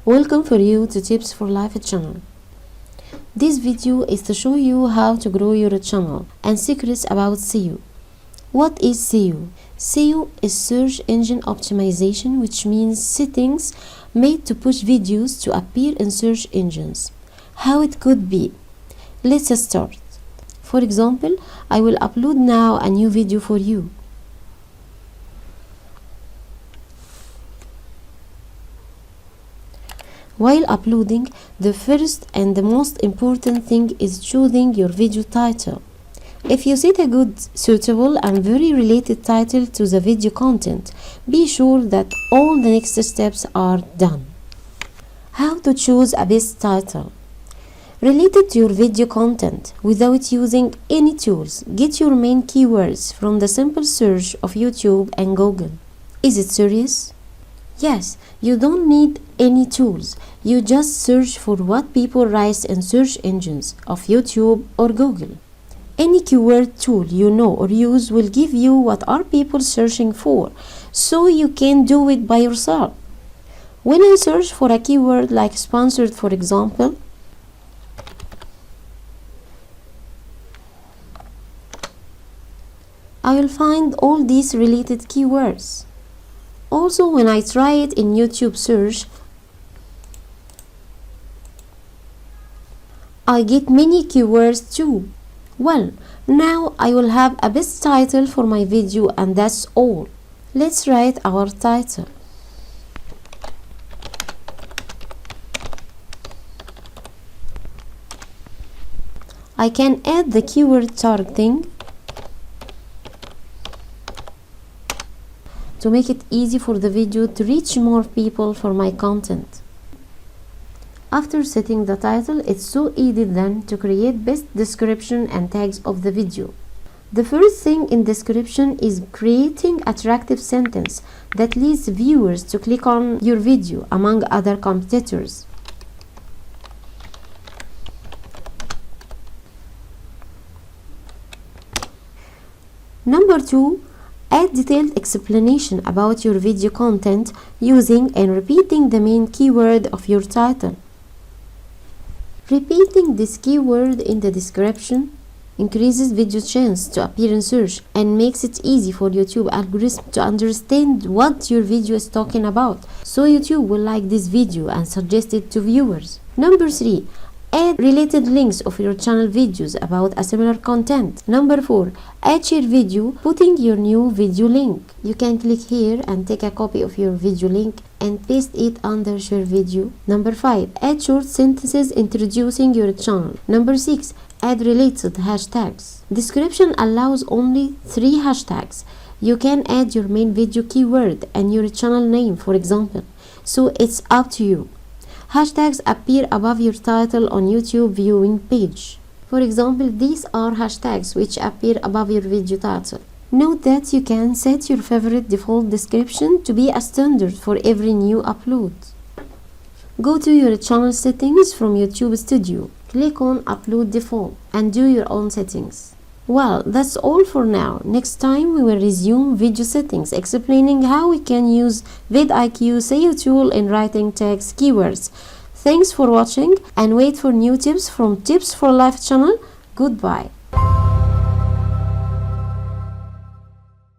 Welcome for you to Tips for Life channel. This video is to show you how to grow your channel and secrets about SEO. What is SEO? SEO is search engine optimization, which means settings made to push videos to appear in search engines. How it could be? Let's start. For example, I will upload now a new video for you. While uploading, the first and the most important thing is choosing your video title. If you set a good, suitable and very related title to the video content, be sure that all the next steps are done. How to choose a best title? Related to your video content without using any tools. Get your main keywords from the simple search of YouTube and Google. Is it serious? Yes, you don't need any tools. You just search for what people write in search engines of YouTube or Google. Any keyword tool you know or use will give you what are people searching for, so you can do it by yourself. When I search for a keyword like sponsored, for example, I will find all these related keywords. Also, when I try it in YouTube search, I get many keywords too. Well, now I will have a best title for my video, and that's all. Let's write our title. I can add the keyword targeting to make it easy for the video to reach more people for my content. After setting the title, it's so easy then to create best description and tags of the video. The first thing in description is creating attractive sentence that leads viewers to click on your video among other competitors. Number 2, add detailed explanation about your video content using and repeating the main keyword of your title. Repeating this keyword in the description increases video chance to appear in search and makes it easy for YouTube algorithm to understand what your video is talking about, so YouTube will like this video and suggest it to viewers. Number 3, add related links of your channel videos about a similar content. Number 4, add share video, putting your new video link. You can click here and take a copy of your video link and paste it under share video. Number 5, add short sentences introducing your channel. Number 6, add related hashtags. Description allows only 3 hashtags. You can add your main video keyword and your channel name, for example, so it's up to you. Hashtags appear above your title on YouTube viewing page. For example, these are hashtags which appear above your video title. Note that you can set your favorite default description to be a standard for every new upload. Go to your channel settings from YouTube Studio, click on Upload Default and do your own settings. Well, that's all for now. Next time we will resume video settings, explaining how we can use vidIQ SEO tool in writing tags keywords. Thanks for watching and wait for new tips from Tips for Life channel. Goodbye.